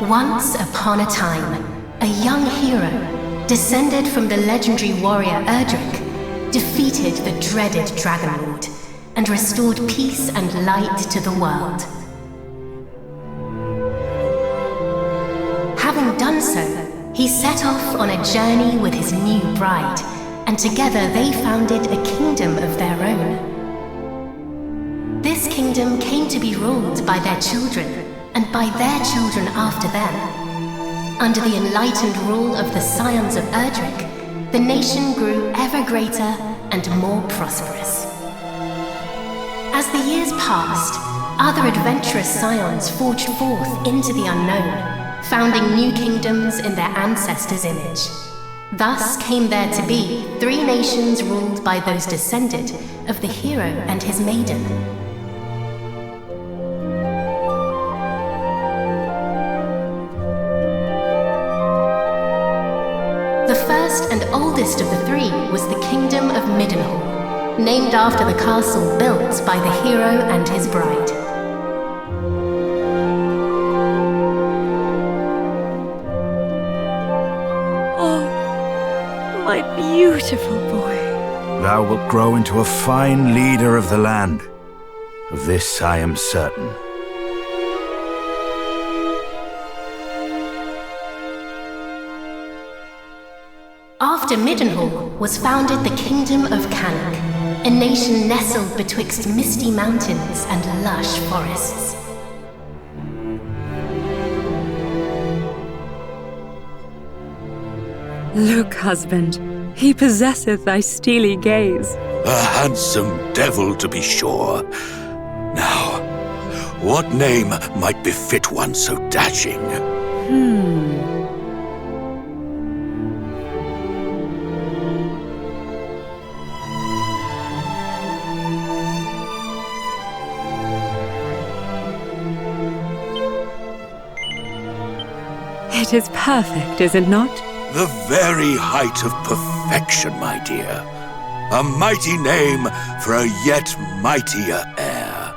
Once upon a time, a young hero, descended from the legendary warrior Erdrick, defeated the dreaded Dragon Lord and restored peace and light to the world. Having done so, he set off on a journey with his new bride, and together they founded a kingdom of their own. This kingdom came to be ruled by their children, and by their children after them. Under the enlightened rule of the scions of Erdrick, the nation grew ever greater and more prosperous. As the years passed, other adventurous scions forged forth into the unknown, founding new kingdoms in their ancestors' image. Thus came there to be 3 nations ruled by those descended of the hero and his maiden. The first and oldest of the 3 was the kingdom of Midenhall, named after the castle built by the hero and his bride. Oh, my beautiful boy. Thou wilt grow into a fine leader of the land. Of this I am certain. After Midenhall was founded the kingdom of Cannock, a nation nestled betwixt misty mountains and lush forests. Look, husband, he possesseth thy steely gaze. A handsome devil, to be sure. Now, what name might befit one so dashing? It is perfect, is it not? The very height of perfection, my dear. A mighty name for a yet mightier heir.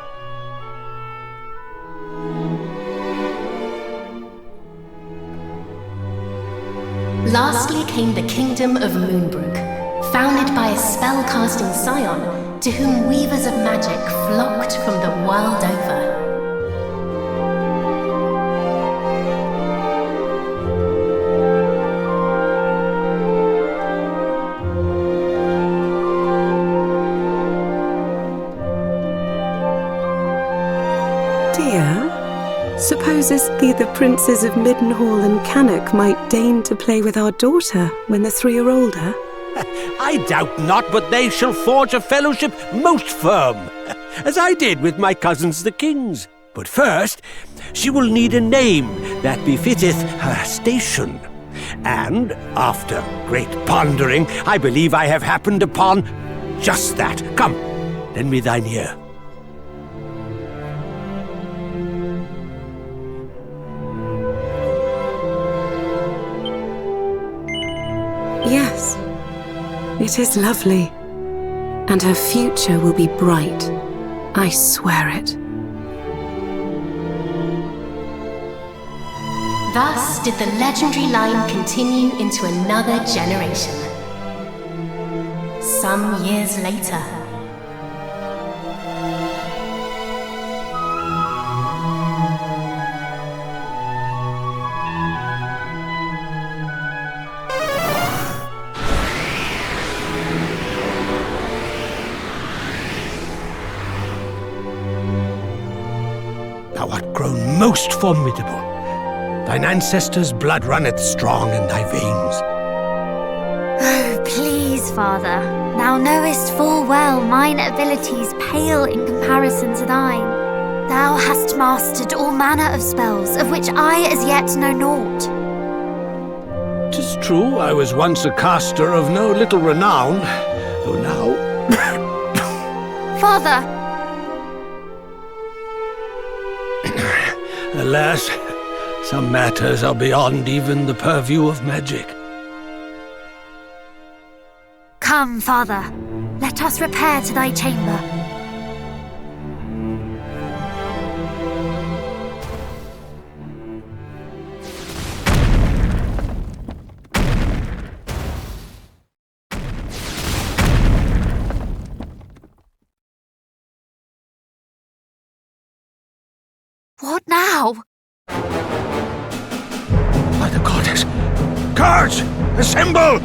Lastly came the kingdom of Moonbrook, founded by a spell-casting scion to whom weavers of magic flocked from the world over. Supposest thee the princes of Midenhall and Cannock might deign to play with our daughter when the 3 are older? I doubt not, but they shall forge a fellowship most firm, as I did with my cousins the kings. But first, she will need a name that befitteth her station. And, after great pondering, I believe I have happened upon just that. Come, lend me thine ear. Yes, it is lovely. And her future will be bright. I swear it. Thus did the legendary line continue into another generation. Some years later, thou art grown most formidable. Thine ancestors' blood runneth strong in thy veins. Oh, please, Father. Thou knowest full well mine abilities pale in comparison to thine. Thou hast mastered all manner of spells, of which I as yet know naught. 'Tis true, I was once a caster of no little renown, though now... Father! Alas, some matters are beyond even the purview of magic. Come, Father. Let us repair to thy chamber. What now? By the goddess! Guards! Assemble!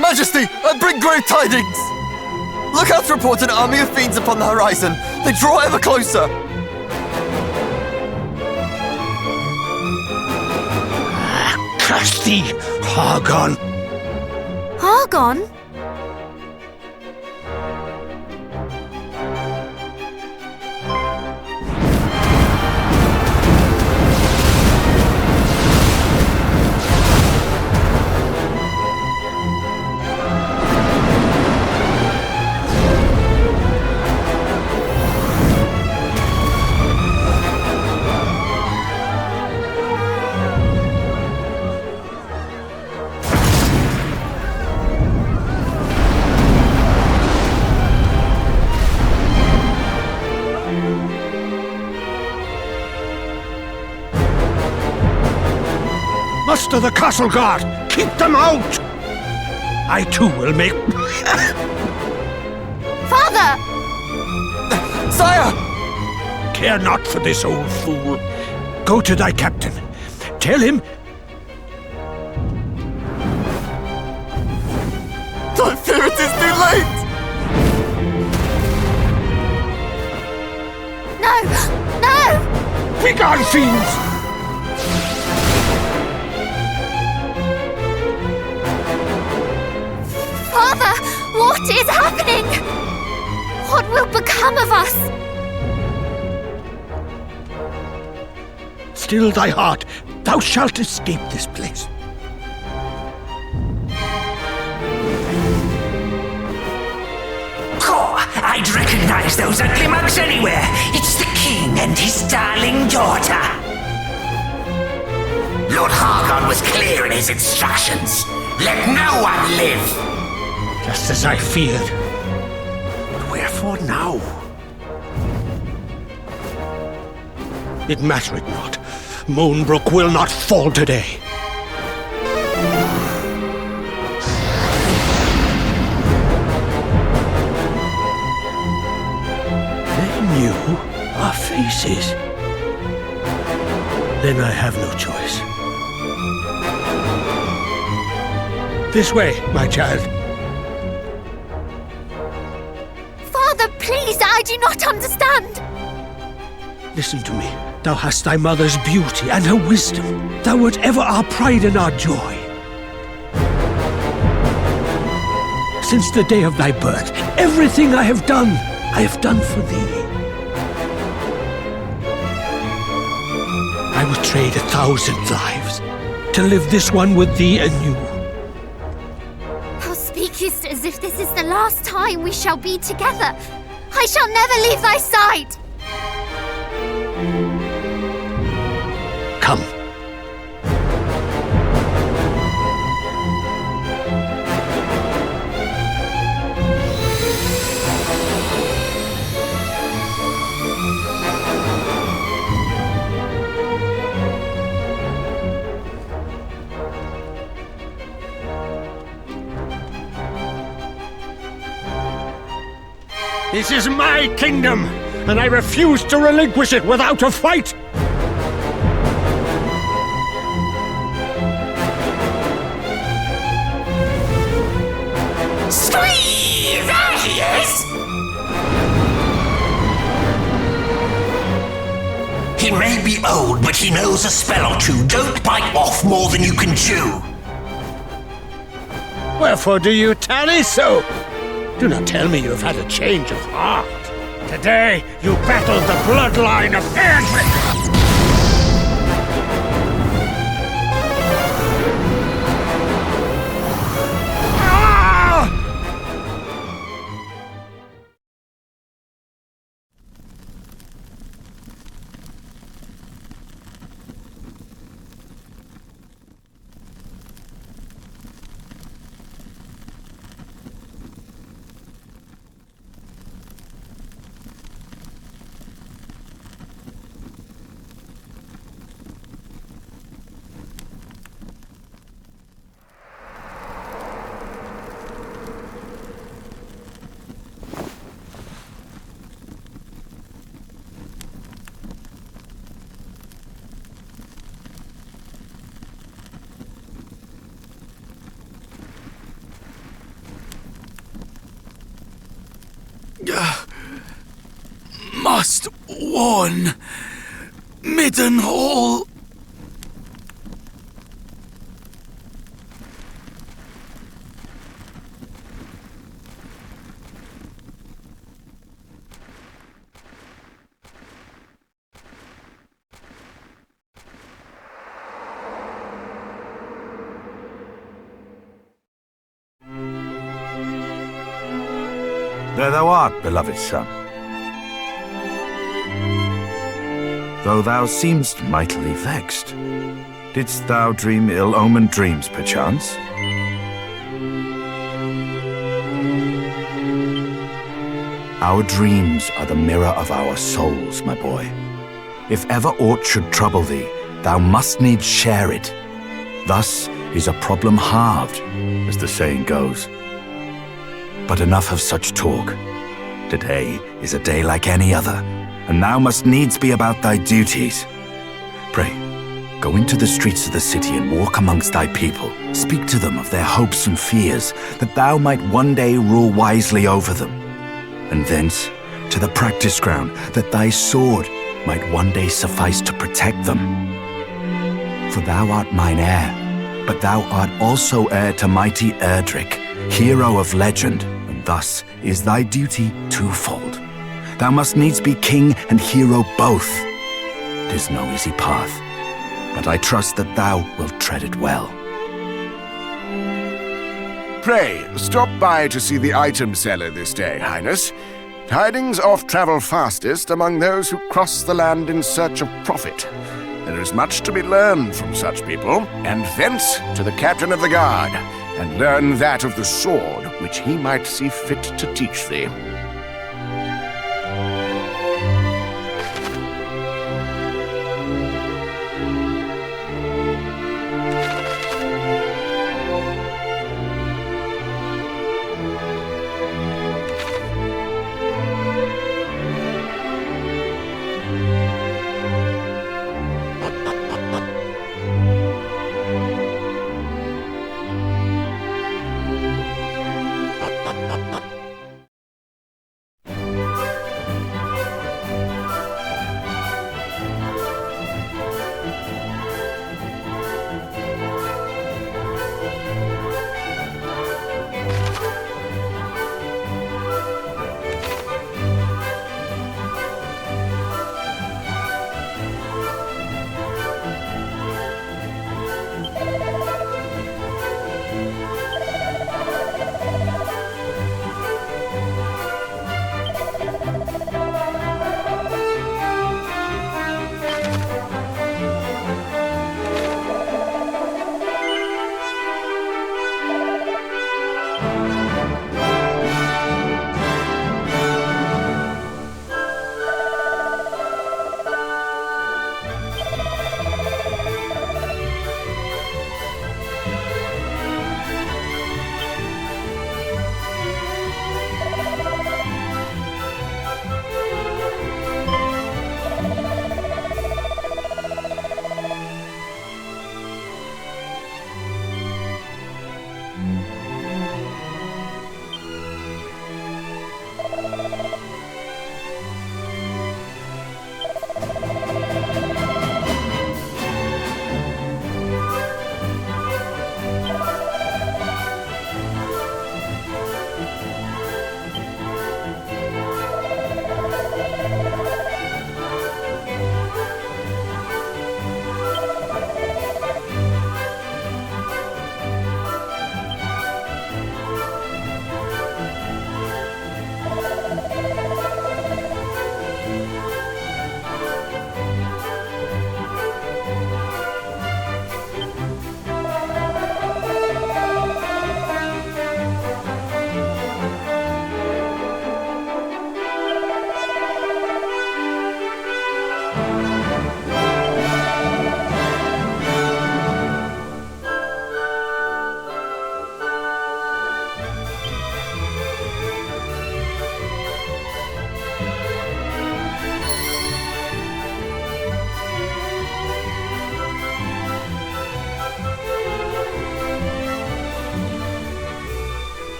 Majesty, I bring grave tidings! Lookouts report an army of fiends upon the horizon. They draw ever closer. Curse thee, Hargon! Hargon? Muster the castle guard! Keep them out! I too will make... Father! Sire! Care not for this old fool. Go to thy captain. Tell him... I fear it is too late! No! No! Begone, fiends! Father! What is happening? What will become of us? Still thy heart. Thou shalt escape this place. I'd recognize those ugly mugs anywhere. It's the king and his darling daughter. Lord Hargon was clear in his instructions. Let no one live. Just as I feared. But wherefore now? It mattereth not. Moonbrook will not fall today. Our faces. Then I have no choice. This way, my child. Father, please, I do not understand. Listen to me. Thou hast thy mother's beauty and her wisdom. Thou wert ever our pride and our joy. Since the day of thy birth, everything I have done for thee. I would trade 1,000 lives to live this one with thee anew. Thou speakest as if this is the last time we shall be together. I shall never leave thy side. Come. This is my kingdom, and I refuse to relinquish it without a fight! Squeeze! There he is! He may be old, but he knows a spell or two. Don't bite off more than you can chew. Wherefore do you tarry so? Do not tell me you have had a change of heart. Today you battled the bloodline of Erdrick! Must warn Midenhall. There thou art, beloved son. Though thou seem'st mightily vexed, didst thou dream ill-omened dreams, perchance? Our dreams are the mirror of our souls, my boy. If ever aught should trouble thee, thou must needs share it. Thus is a problem halved, as the saying goes. But enough of such talk. Today is a day like any other, and thou must needs be about thy duties. Pray, go into the streets of the city and walk amongst thy people. Speak to them of their hopes and fears, that thou might one day rule wisely over them. And thence to the practice ground, that thy sword might one day suffice to protect them. For thou art mine heir, but thou art also heir to mighty Erdrick, hero of legend, and thus is thy duty twofold. Thou must needs be king and hero both. 'Tis no easy path, but I trust that thou wilt tread it well. Pray, stop by to see the item seller this day, Highness. Tidings oft travel fastest among those who cross the land in search of profit. There is much to be learned from such people, and thence to the captain of the guard, and learn that of the sword which he might see fit to teach thee.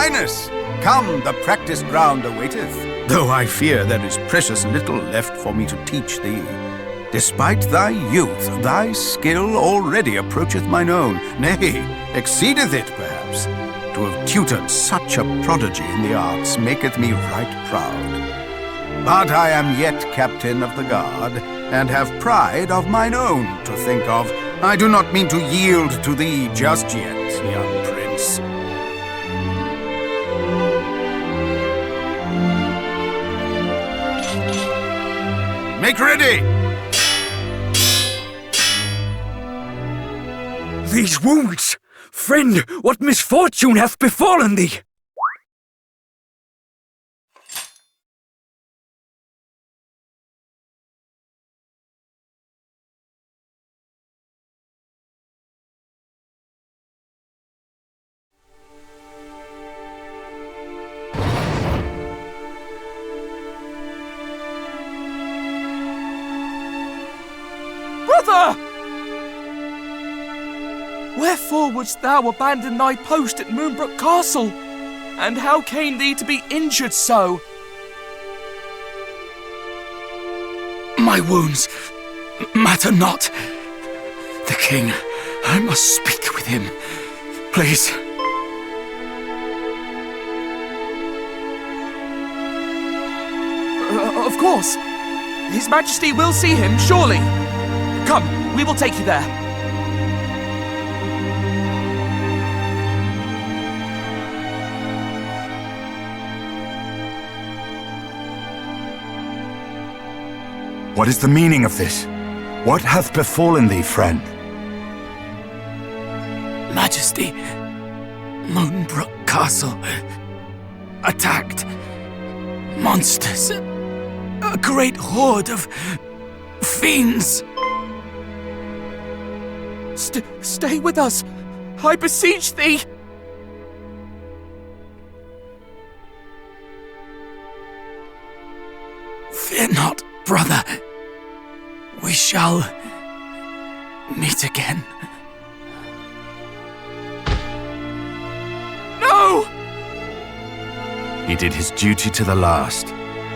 Highness, come, the practice ground awaiteth. Though I fear there is precious little left for me to teach thee. Despite thy youth, thy skill already approacheth mine own, nay, exceedeth it, perhaps. To have tutored such a prodigy in the arts maketh me right proud. But I am yet captain of the guard, and have pride of mine own to think of. I do not mean to yield to thee just yet, young prince. Make ready! These wounds! Friend, what misfortune hath befallen thee? Brother! Wherefore wouldst thou abandon thy post at Moonbrook Castle? And how came thee to be injured so? My wounds matter not. The king, I must speak with him. Please. Of course. His Majesty will see him, surely. Come, we will take you there. What is the meaning of this? What hath befallen thee, friend? Majesty, Moonbrook Castle attacked. Monsters. A great horde of fiends. Stay with us, I beseech thee. Fear not, brother. We shall meet again. No! He did his duty to the last,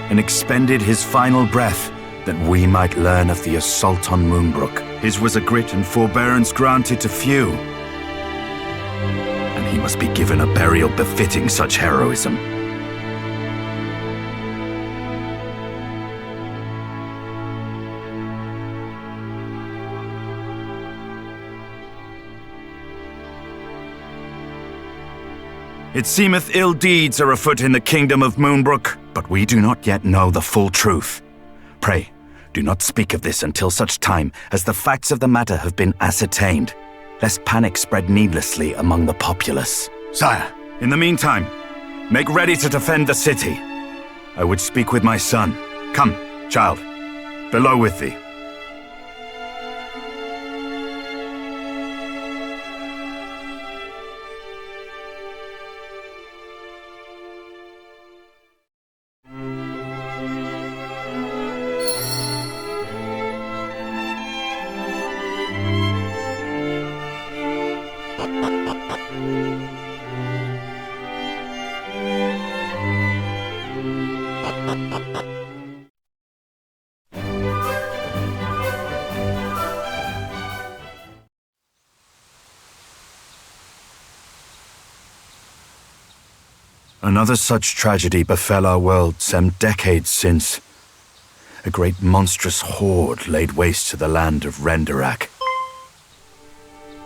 and expended his final breath that we might learn of the assault on Moonbrook. His was a grit and forbearance granted to few, and he must be given a burial befitting such heroism. It seemeth ill deeds are afoot in the kingdom of Moonbrook, but we do not yet know the full truth. Pray, do not speak of this until such time as the facts of the matter have been ascertained, lest panic spread needlessly among the populace. Sire, in the meantime, make ready to defend the city. I would speak with my son. Come, child, below with thee. Another such tragedy befell our world some decades since. A great monstrous horde laid waste to the land of Renderak.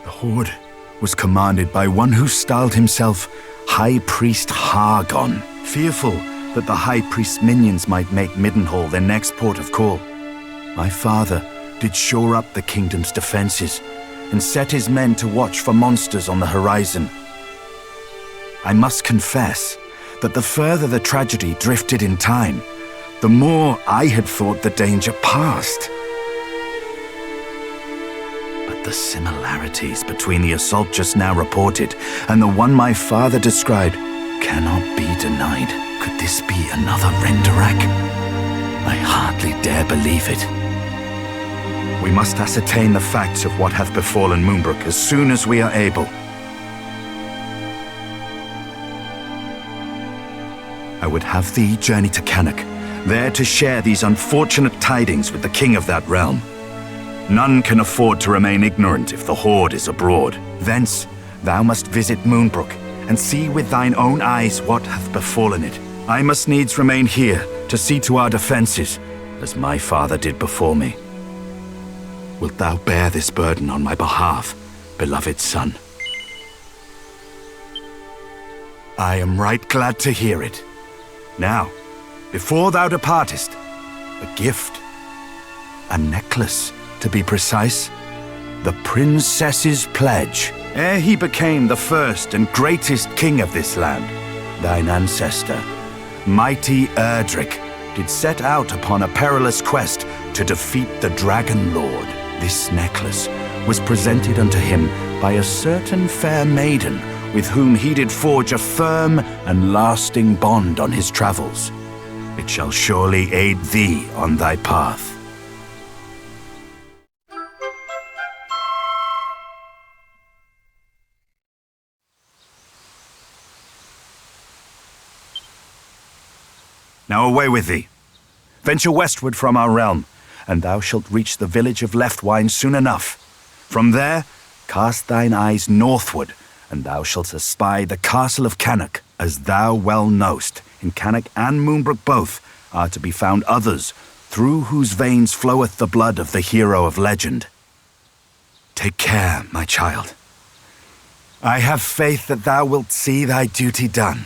The horde was commanded by one who styled himself High Priest Hargon, fearful that the High Priest's minions might make Midenhall their next port of call. My father did shore up the kingdom's defenses and set his men to watch for monsters on the horizon. I must confess that the further the tragedy drifted in time, the more I had thought the danger past. But the similarities between the assault just now reported and the one my father described cannot be denied. Could this be another Renderak? I hardly dare believe it. We must ascertain the facts of what hath befallen Moonbrook as soon as we are able. I would have thee journey to Cannock, there to share these unfortunate tidings with the king of that realm. None can afford to remain ignorant if the horde is abroad. Thence thou must visit Moonbrook, and see with thine own eyes what hath befallen it. I must needs remain here to see to our defences, as my father did before me. Wilt thou bear this burden on my behalf, beloved son? I am right glad to hear it. Now, before thou departest, a gift. A necklace, to be precise. The princess's pledge. Ere he became the first and greatest king of this land, thine ancestor, mighty Erdrick, did set out upon a perilous quest to defeat the Dragon Lord. This necklace was presented unto him by a certain fair maiden with whom he did forge a firm and lasting bond on his travels. It shall surely aid thee on thy path. Now away with thee. Venture westward from our realm, and thou shalt reach the village of Leftwyne soon enough. From there, cast thine eyes northward, and thou shalt espy the castle of Cannock. As thou well knowst, in Cannock and Moonbrook both are to be found others, through whose veins floweth the blood of the hero of legend. Take care, my child. I have faith that thou wilt see thy duty done.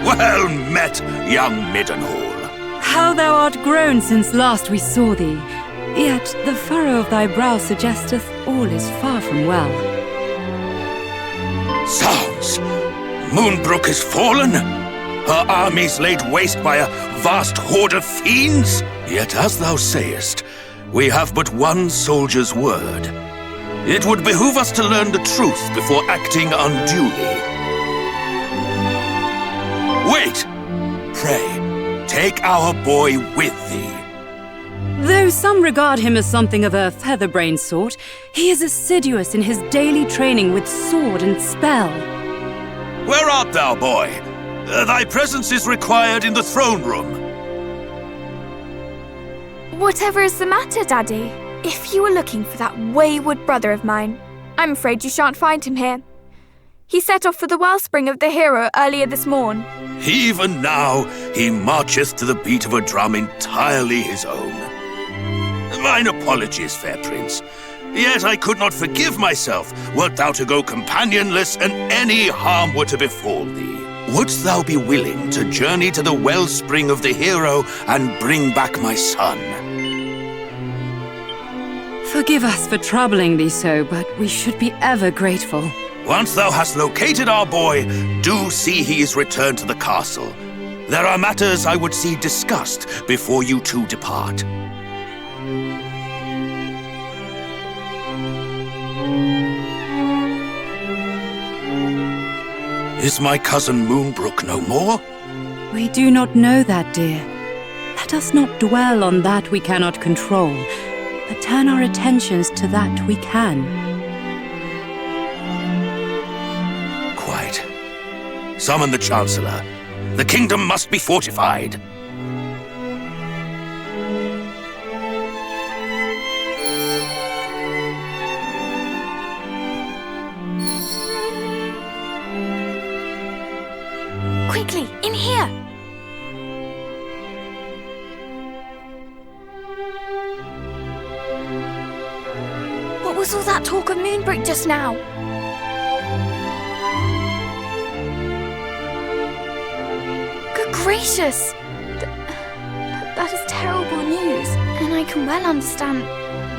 Well met, young Midenhall. How thou art grown since last we saw thee. Yet the furrow of thy brow suggesteth all is far from well. Zounds! Moonbrook is fallen? Her armies laid waste by a vast horde of fiends? Yet as thou sayest, we have but one soldier's word. It would behoove us to learn the truth before acting unduly. Wait! Pray, take our boy with thee. Though some regard him as something of a featherbrained sort, he is assiduous in his daily training with sword and spell. Where art thou, boy? Thy presence is required in the throne room. Whatever is the matter, Daddy? If you were looking for that wayward brother of mine, I'm afraid you shan't find him here. He set off for the Wellspring of the hero earlier this morn. Even now, he marcheth to the beat of a drum entirely his own. Mine apologies, fair prince. Yet I could not forgive myself wert thou to go companionless and any harm were to befall thee. Wouldst thou be willing to journey to the Wellspring of the hero and bring back my son? Forgive us for troubling thee so, but we should be ever grateful. Once thou hast located our boy, do see he is returned to the castle. There are matters I would see discussed before you two depart. Is my cousin Moonbrook no more? We do not know that, dear. Let us not dwell on that we cannot control, but turn our attentions to that we can. Summon the Chancellor. The kingdom must be fortified. Quickly, in here! What was all that talk of Moonbrook just now? Gracious! That is terrible news, and I can well understand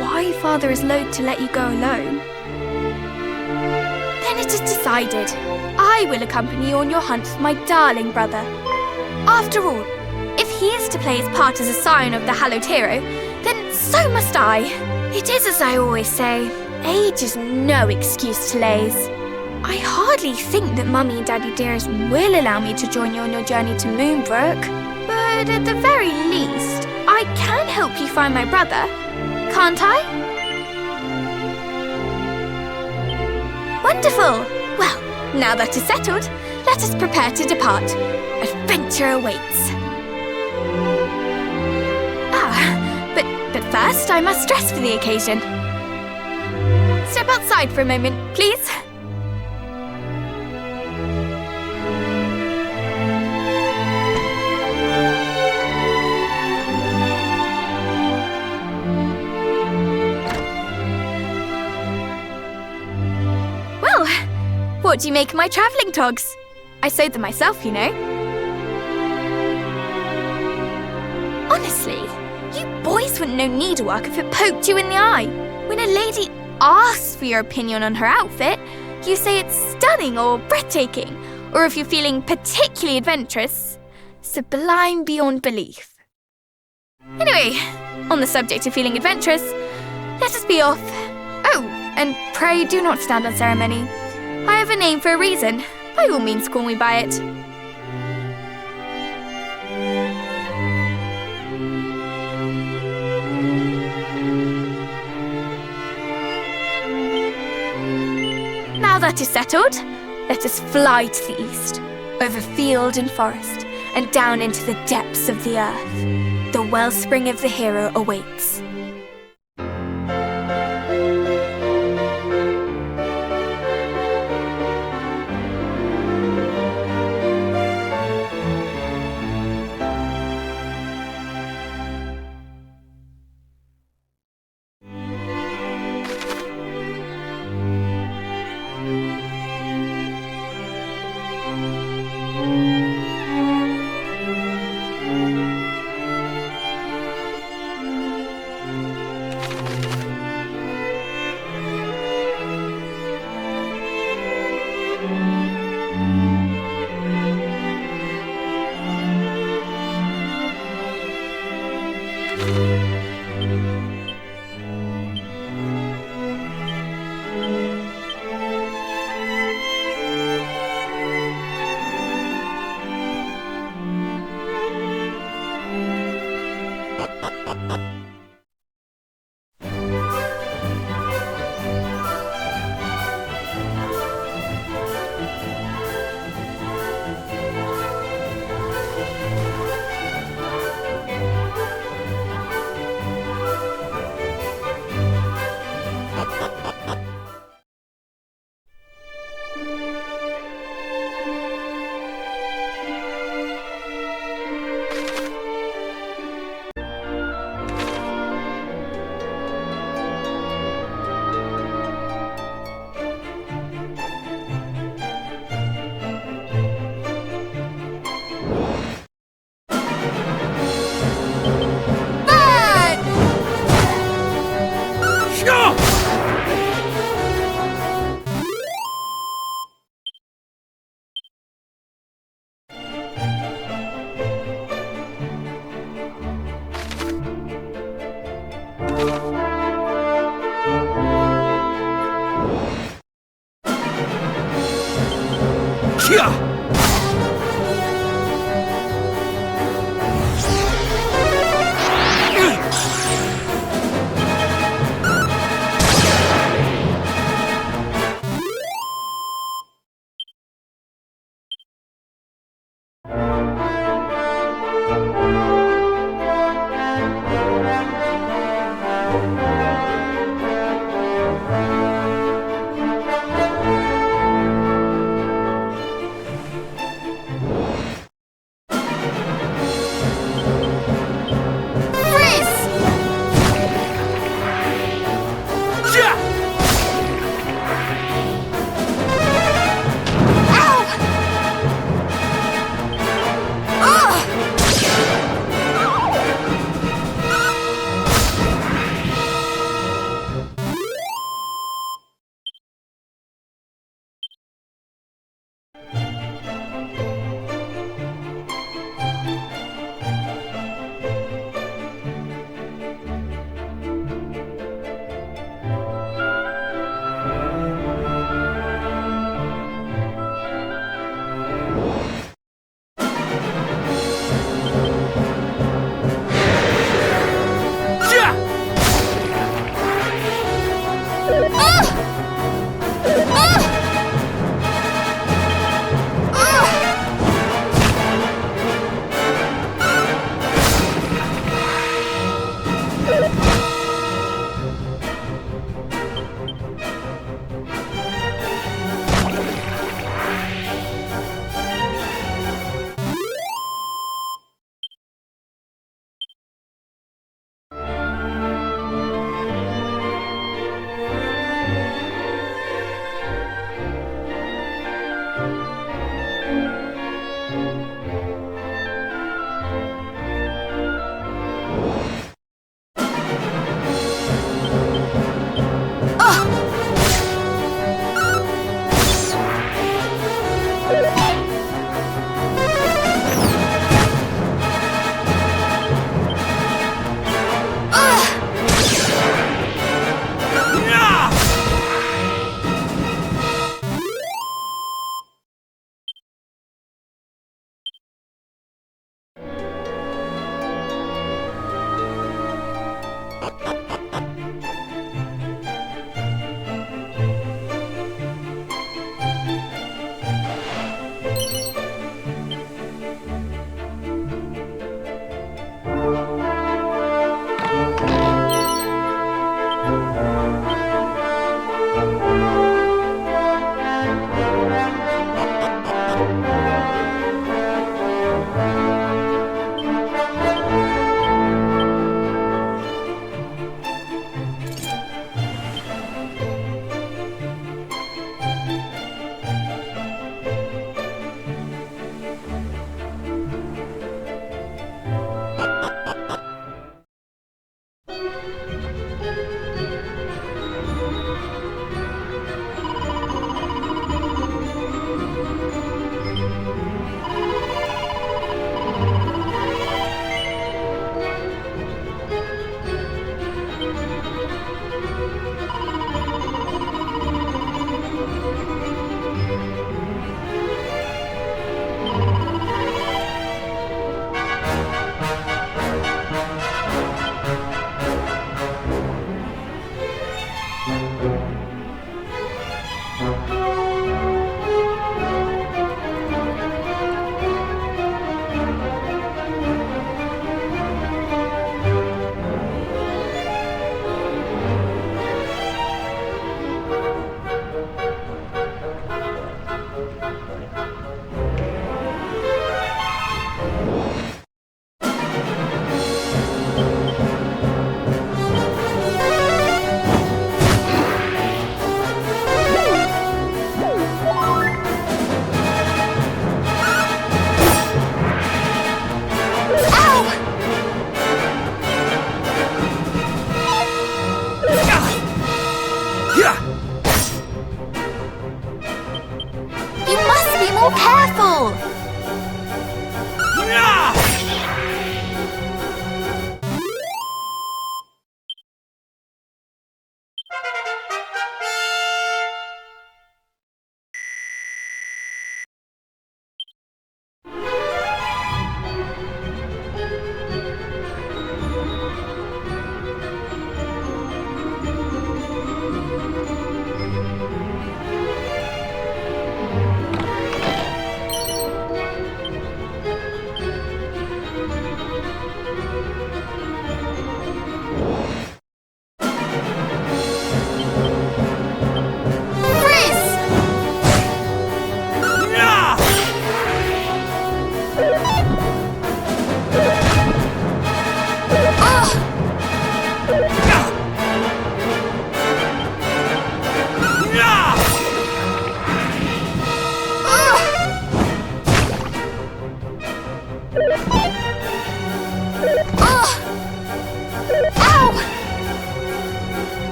why Father is loath to let you go alone. Then it is decided. I will accompany you on your hunt for my darling brother. After all, if he is to play his part as a scion of the hallowed hero, then so must I. It is as I always say, age is no excuse to laze. I hardly think that Mummy and Daddy dearest will allow me to join you on your journey to Moonbrook. But at the very least, I can help you find my brother, can't I? Wonderful! Well, now that is settled, let us prepare to depart. Adventure awaits. But first I must dress for the occasion. Step outside for a moment, please. What do you make of my travelling togs? I sewed them myself, you know. Honestly, you boys wouldn't know needlework if it poked you in the eye. When a lady asks for your opinion on her outfit, you say it's stunning or breathtaking, or if you're feeling particularly adventurous, sublime beyond belief. Anyway, on the subject of feeling adventurous, let us be off. Oh, and pray do not stand on ceremony. I have a name for a reason. By all means, call me by it. Now that is settled, let us fly to the east, over field and forest, and down into the depths of the earth. The wellspring of the hero awaits.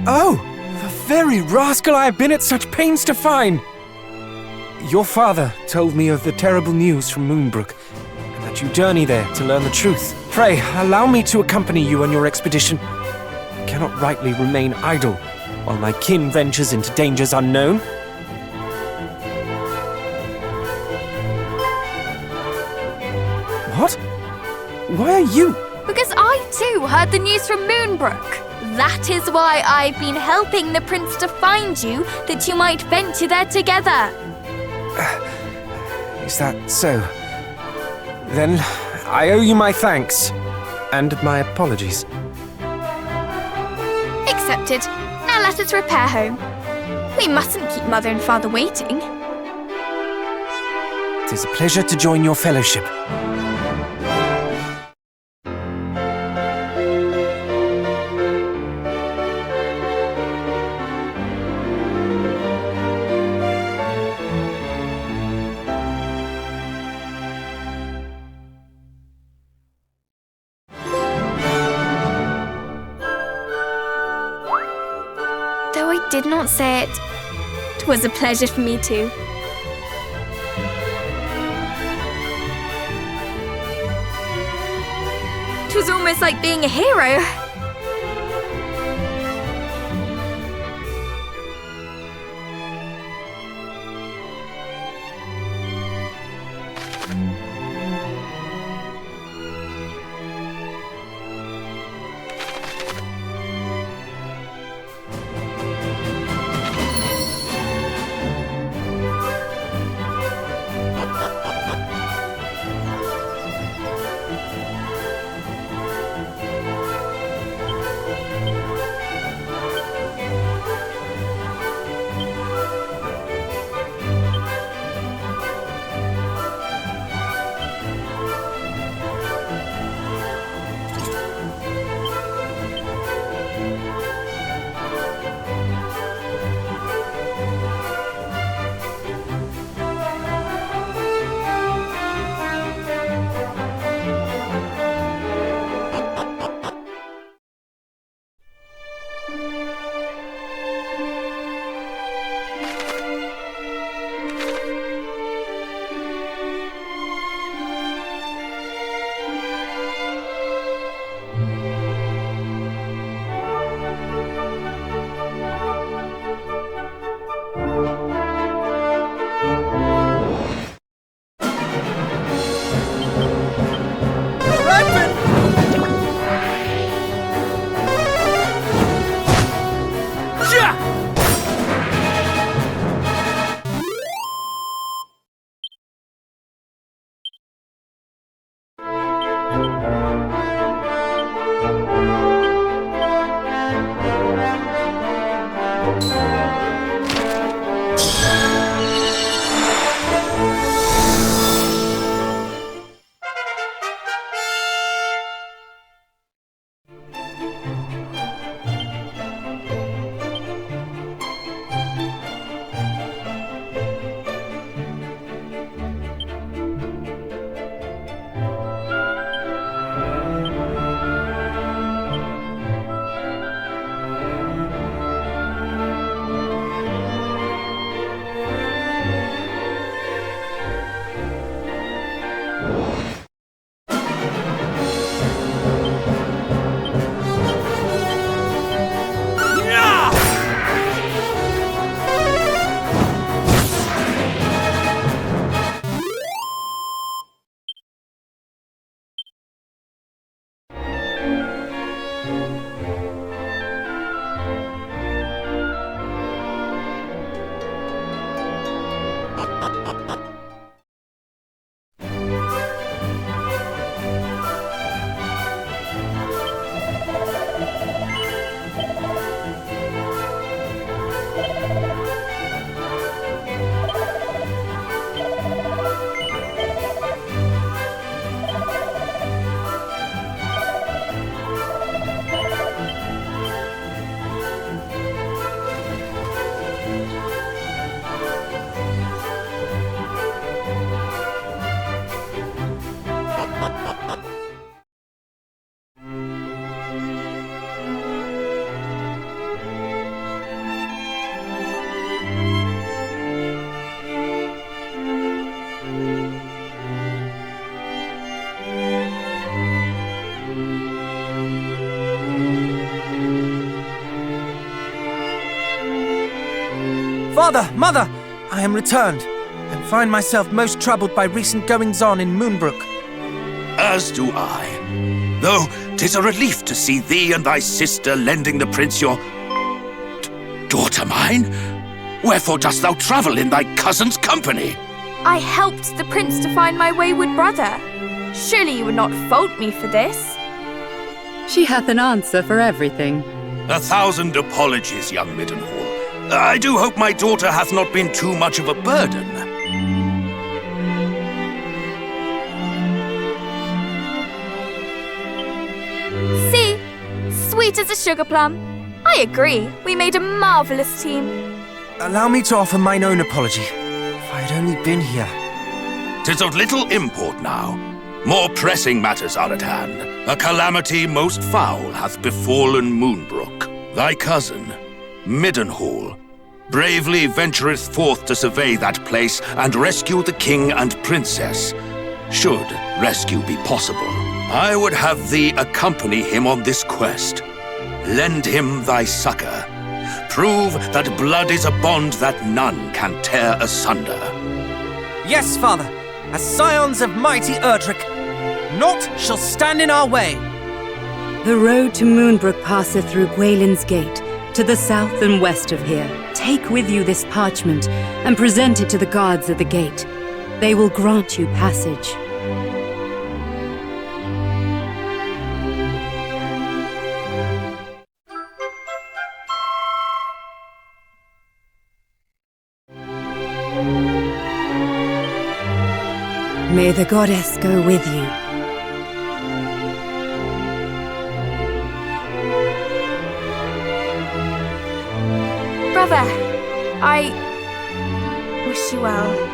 Oh! The very rascal I have been at such pains to find! Your father told me of the terrible news from Moonbrook, and that you journey there to learn the truth. Pray, allow me to accompany you on your expedition. I cannot rightly remain idle while my kin ventures into dangers unknown. What? Why are you? Because I too heard the news from Moonbrook. That is why I've been helping the prince to find you, that you might venture there together. Is that so? Then I owe you my thanks, and my apologies. Accepted. Now let us repair home. We mustn't keep Mother and Father waiting. It is a pleasure to join your fellowship. Did not say it. 'Twas a pleasure for me too. It was almost like being a hero. Father, Mother, I am returned, and find myself most troubled by recent goings-on in Moonbrook. As do I. Though 'tis a relief to see thee and thy sister lending the prince your... daughter mine? Wherefore dost thou travel in thy cousin's company? I helped the prince to find my wayward brother. Surely you would not fault me for this? She hath an answer for everything. 1,000 apologies, young Midenhall. I do hope my daughter hath not been too much of a burden. See? Sweet as a sugar plum. I agree. We made a marvelous team. Allow me to offer mine own apology. If I had only been here. 'Tis of little import now. More pressing matters are at hand. A calamity most foul hath befallen Moonbrook. Thy cousin, Midenhall, bravely ventureth forth to survey that place and rescue the king and princess, should rescue be possible. I would have thee accompany him on this quest. Lend him thy succor. Prove that blood is a bond that none can tear asunder. Yes, Father, as scions of mighty Erdrick, naught shall stand in our way. The road to Moonbrook passeth through Gwaelin's Gate, to the south and west of here. Take with you this parchment and present it to the guards at the gate. They will grant you passage. May the goddess go with you. Brother, I wish you well.